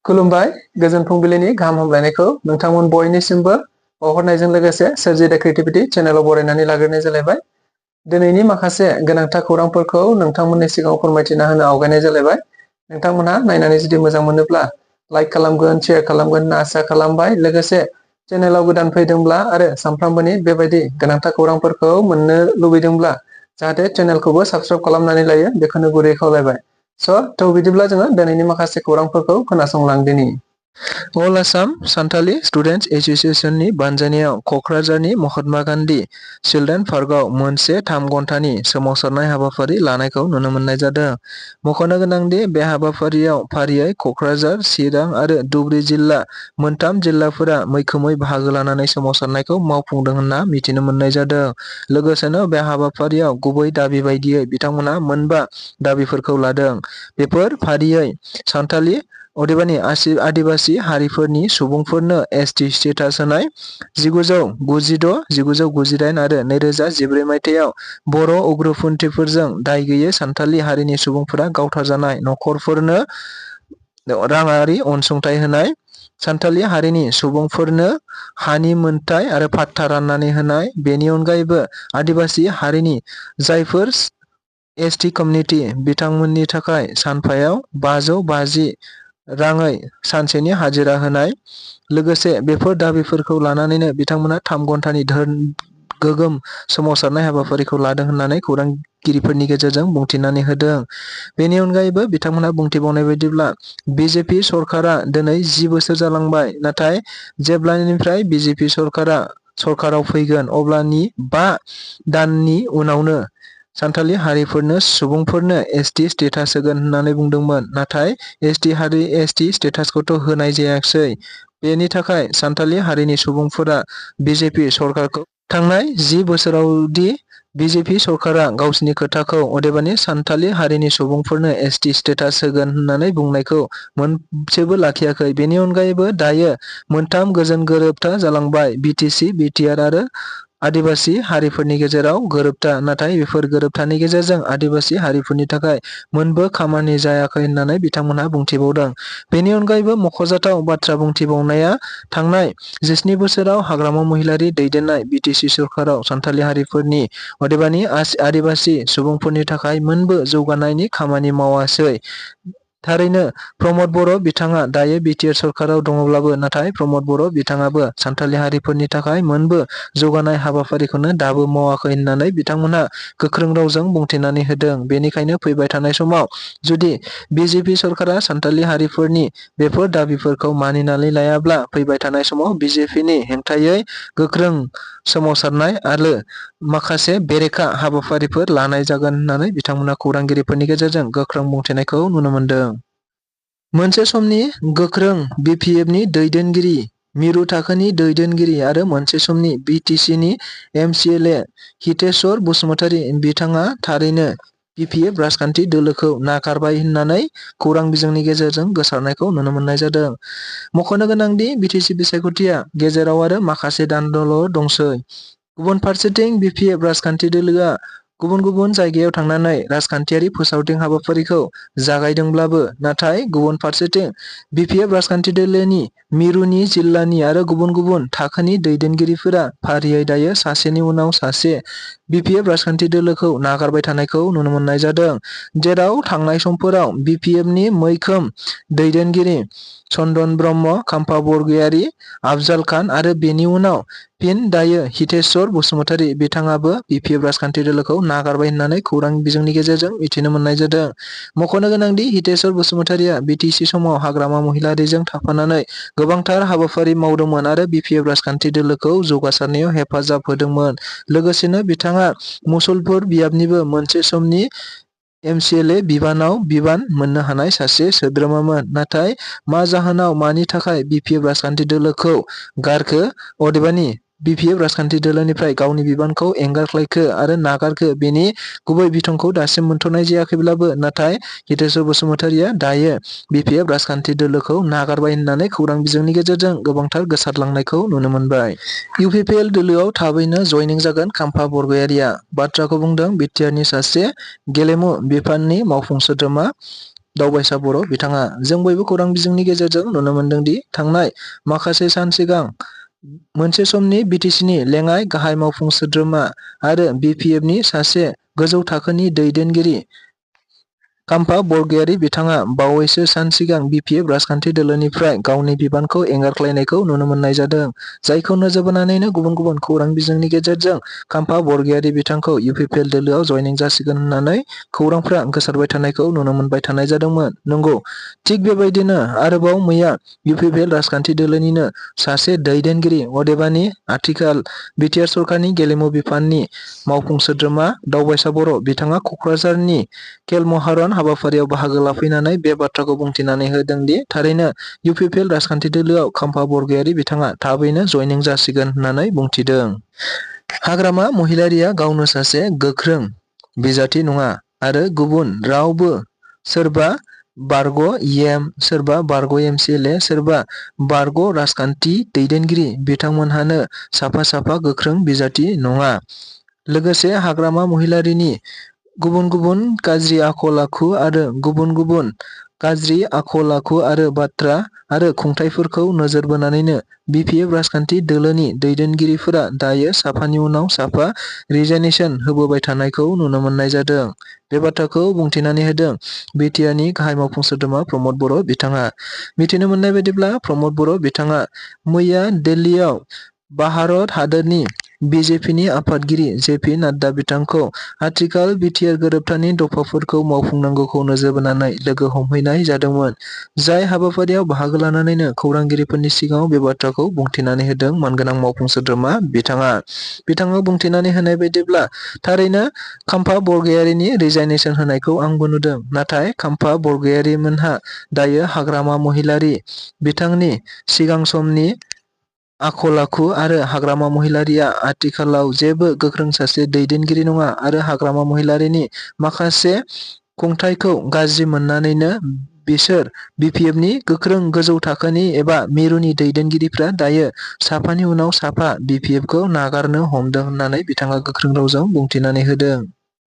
खुलुमबाय गोजोन फुंबिलिनि गाहाम हामलायनायखौ नोंथांमोन बयनिसिमबो बावहरनायजों लोगोसे सोरजि द क्रिएटिविटी चेनेलाव बरायनानै लाग्रोनाय जालायबाय। दिनैनि माखासे गोनांथार खौरांफोरखौ नोंथांमोननि सिगाङाव फोरमायथिना होनो आवगायनाय जालायबाय। नोंथांमोनहा नायनानै जुदि मोजां मोनोब्ला लाइक खालामगोन, शेयार खालामगोन होनना आसा खालामबाय। लोगोसे चेनेलाव गोदान फैदोंब्ला आरो सानफ्रामबोनि बेबायदि गोनांथार खौरांफोरखौ मोननो लुबैदोंब्ला जाहाथे चेनेलखौबो साबस्क्राइब खालामनानै लायो बेखौनो गुरै खावलायबाय। थ' बिदिब्ला जोङो दिनैनि माखासे खौरांफोरखौ खोनासंलांदिनि। अल आसाम सान्थालि स्टुडेन्टस एस'सिएशननि बानजायनायाव क'क्राझारनि महात्मा गान्धी चिल्ड्रेन पार्कआव मोनसे 3 घन्टानि सोमावसारनाय हाबाफारि लानायखौ नुनो मोननाय जादों। मख'नो गोनांदि बे हाबाफारियाव फारियै क'क्राझार, चिरां आरो धुबुरी जिल्ला मोनथाम जिल्लाफोरा मैखोमै बाहागो लानानै सोमावसारनायखौ मावफुंदों होनना मिथिनो मोननाय जादों। लोगोसेनो बे हाबाफारियाव गुबै दाबि बायदियै बिथांमोनहा मोनबा दाबिफोरखौ लादों। बेफोर फारियै सान्थालि अदेबानि आदिबासि हारिफोरनि सुबुंफोरनो एसटि स्टेटास होनाय, 1996, 1998 आरो 2014 मायथाइयाव बर' उग्रपन्थिफोरजों दाय गैयै सान्थालि हारिनि सुबुंफोरा गावथारजानाय नखरफोरनो राङारि अनसुंथाइ होनाय, सान्थालि हारिनि सुबुंफोरनो हानि मोनथाय आरो पाट्टा राननानै होनाय। बेनि अनगायैबो आदिबासि हारिनि जायफोर एसटि कमिउनिटि बिथांमोननि थाखाय सानफायाव 550 राङै सानसेनि हाजिरा होनाय। लोगोसे बेफोर दाबिफोरखौ लानानैनो बिथांमोना 3 घन्टानि गोगोम सोमावसारनाय हाबाफारिखौ लादों होननानै खौरांगिरिफोरनि गेजेरजों बुंथिनानै होदों। बेनि अनगायैबो बिथांमोना बुंथिबावनाय बायदिब्ला बिजेपि सरकारा दिनै 10 बोसोर जालांबाय, नाथाय जेब्लानिफ्राय बिजेपि सरकाराव फैगोन अब्लानि 5 दाननि उनावनो सान्थालि हारिफोरनो सुबुंफोरनो एसटि स्टेटास होगोन होननानै बुंदोंमोन। नाथाय एसटि स्टेटासखौथ' होनाय जायाखिसै। बेनि थाखाय सान्थालि हारिनि सुबुंफोरा बिजेपि सरकारखौ थांनाय 10 बोसोरावदि बिजेपि सरकारा गावसिनि खोथाखौ अदेबानि सान्थालि हारिनि सुबुंफोरनो एसटि स्टेटास होगोन होननानै बुंनायखौ मोनसेबो लाखियाखै। बेनि अनगायैबो दायो मोनथाम गोजोन गोरोबथा जालांबाय, बिटिसि, बिटिआर आरो आदिबासि हारिफोरनि गेजेराव गोरोबथा। नाथाय बेफोर गोरोबथानि गेजेरजों आदिबासि हारिफोरनि थाखाय मोनबो खामानि जायाखै होननानै बिथांमोनहा बुंथिबावदों। बेनि अनगायैबो मख'जाथाव बाथ्रा बुंथिबावनाया थांनाय 17 बोसोराव हाग्रामा महिलारि दैदेननाय बिटिसि सरकाराव सान्थालि हारिफोरनि अदेबानि आदिबासि सुबुंफोरनि थाखाय मोनबो जौगानायनि खामानि मावासै। थारैनो प्रमद बर' बिथाङा दायो बिटिआर सरकाराव दङब्लाबो नाथाय प्रमद बर' बिथाङाबो सान्थालि हारिफोरनि थाखाय मोनबो जौगानाय हाबाफारिखौनो दाबो मावाखै होननानै बिथांमोनहा गोख्रों रावजों बुंथिनानै होदों। बेनिखायनो फैबाय थानाय समाव जुदि बिजेपि सरकारा सान्थालि हारिफोरनि बेफोर दाबिफोरखौ मानिनानै लायाब्ला फैबाय थानाय समाव बिजेपिनि हेंथायै गोख्रों सोमावसारनाय आरो माखासे बेरेखा हाबाफारिफोर लानाय जागोन होननानै बिथांमोना खौरांगिरिफोरनि गेजेरजों गोख्रों बुंथिनायखौ नुनो मोनदों। मोनसे समनि गोख्रों बिपिएफनि दैदेनगिरि, मिरु थाखोनि दैदेनगिरि आरो मोनसे समनि बिटिसिनि एमसिएलए हितेश्वर बसुमतारी बिथाङा थारैनो बिपिएफ राजखान्थि दोलोखौ नागारबाय होननानै खौरां बिजोंनि गेजेरजों गोसारनायखौ नुनो मोननाय जादों। मख'नो गोनांदि बिटिसि बिसायख'थिया गेजेराव आरो माखासे दानल' दंसै। गुबुन फारसेथिं बिपिएफ राजखान्थि दोलोआ गुबुन गुबुन जायगायाव थांनानै राजखान्थियारि फोसावदिं हाबाफारिखौ जागायदोंब्लाबो, नाथाय गुबुन फारसेथिं बिपिएफ राजखान्थि दोलोनि मिरुनि, जिल्लानि आरो गुबुन गुबुन थाखोनि दैदेनगिरिफोरा फारियै दायो सासेनि उनाव सासे बिपिएफ राजखान्थि दोलोखौ नागारबाय थानायखौ नुनो मोननाय जादों। जेराव थांनाय समफोराव बिपिएफनि मैखोम दैदेनगिरि चन्दन ब्रह्म, खाम्फा बरगयारी, आफजाल खान आरो बेनि उनाव फिन दायो हितेश्वर बसुमतारी बिथाङाबो बिपिएफ राजखान्थि दोलोखौ नागारबाय होननानै खौरां बिजोंनि गेजेरजों मिथिनो मोननाय जादों। मख'नो गोनांदि हितेश्वर बसुमतारीया बिटिसि समाव हाग्रामा महिलारिजों थाफानानै गोबांथार हाबाफारि मावदोंमोन आरो बिपिएफ राजखान्थि दोलोखौ जौगासारनायाव हेफाजाब होदोंमोन। लोगोसेनो बिथाङा मुसलपुर बियाबनिबो मोनसे समनि एमसिएलए बिबान मोननो हानाय सासे सोद्रोमामोन। नाथाय मा जाहोनाव, मानि थाखाय बिपिएफ राजखान्थि दोलोखौ गारखो अदेबानि बिपिएफ राजखान्थि दोलोनिफ्राय गावनि बिबानखौ एंगारख्लायखो आरो नागारखो, बेनि गुबै बिथंखौ दासिम मोनथ'नाय जायाखैब्लाबो नाथाय हितेश्वर बसुमतारीया दायो बिपिएफ राजखान्थि दोलोखौ नागारबाय होननानै खौरां बिजोंनि गेजेरजों गोबांथार गोसारलांनायखौ नुनो मोनबाय। इउपिपिएल दोलोआव थाबैनो जयनिं जागोन खाम्फा बरगयारीया। बाथ्राखौ बुंदों बिटिआरनि सासे गेलेमु बिफाननि मावफुं सोद्रोमा दावबायसा बर' बिथाङा जों बयबो खौरां बिजोंनि गेजेरजों नुनो मोनदोंदि थांनाय माखासे सान सिगां मोनसे समनि बिटिसिनि लेङाइ गाहाय मावफुं सोद्रोमा आरो बिपिएफनि सासे गोजौ थाखोनि दैदेनगिरि खाम्फा बरगयारी बिथाङा बावैसो सान सिगां बिपिएफ राजखान्थि दोलोनिफ्राय गावनि बिबानखौ एंगारख्लायनायखौ नुनो मोननाय जादों। जायखौ नोजोर बोनानैनो गुबुन गुबुन खौरां बिजोंनि गेजेरजों खाम्फा बरगयारी बिथांखौ इउपिपिएल दोलोआव जयनिं जासिगोन होननानै खौरांफ्रा गोसारबाय थानायखौ नुनो मोनबाय थानाय जादोंमोन। नंगौ, थिग बेबायदिनो आरोबाव मैया इउपिपिएल राजखान्थि दोलोनिनो सासे दैदेनगिरि अदेबानि आथिखाल बिटिआर सरकारनि गेलेमु बिफाननि मावफुं सोद्रोमा दावबायसा बर' बिथाङा क'क्राझारनि केलमहारन हाबाफारियाव बाहागो लाफैनानै बे बाथ्राखौ बुंथिनानै होदों दि थारैनो इउपिपिएल राजखान्थि दोलोआव खाम्फा बरगयारी बिथाङा थाबैनो जयनिं जासिगोन होननानै बुंथिदों। हाग्रामा महिलारिया गावनो सासे गोख्रों बिजाथि नङा आरो गुबुन रावबो सोरबा बारग' इएम, सोरबा बारग' एमसिएलए, सोरबा बारग' राजखान्थि दैदेनगिरि बिथांमोनहानो साफा साफा गोख्रों बिजाथि नङा। लोगोसे हाग्रामा महिलारिनि गुबुन गुबुन गाज्रि आखल आखु आरो गुबुन गुबुन गाज्रि आखल आखु आरो बाथ्रा आरो खुंथायफोरखौ नोजोर बोनानैनो बिपिएफ राजखान्थि दोलोनि दैदेनगिरिफोरा दायो साफानि उनाव साफा रिजाइनेसन होबोबाय थानायखौ नुनो मोननाय जादों। बे बाथ्राखौ बुंथिनानै होदों बिटिआरनि गाहाय मावफुं सोद्रोमा प्रमद बर' बिथाङा। मिथिनो मोननाय बायदिब्ला प्रमद बर' बिथाङा मैया दिल्लीआव भारत हादरनि बिजेपिनि आफादगिरि जेपि नाड्डा बिथांखौ आथिखाल बिटिआर गोरोबथानि दफाफोरखौ मावफुंनांगौखौ नोजोर बोनानै लोगो हमहैनाय जादोंमोन। जाय हाबाफारियाव बाहागो लानानैनो खौरांगिरिफोरनि सिगाङाव बे बाथ्राखौ बुंथिनानै होदों मानगोनां मावफुं सोद्रोमा बिथाङा। बिथाङा बुंथिनानै होनाय बायदिब्ला थारैनो खाम्फा बरगयारीनि रिजाइनेसन होनायखौ आंबो नुदों। नाथाय खाम्फा बरगयारीमोनहा दायो हाग्रामा महिलारी बिथांनि सिगां समनि आखल आखु आरो हाग्रामा महिलारीया आथिखालाव जेबो गोख्रों सासे दैदेनगिरि नङा आरो हाग्रामा महिलारीनि माखासे खुंथायखौ गाज्रि मोननानैनो बिसोर बिपिएफनि गोख्रों गोजौ थाखोनि एबा मिरुनि दैदेनगिरिफ्रा दायो साफानि उनाव साफा बिपिएफखौ नागारनो हमदों होननानै बिथाङा गोख्रों रावजों बुंथिनानै होदों।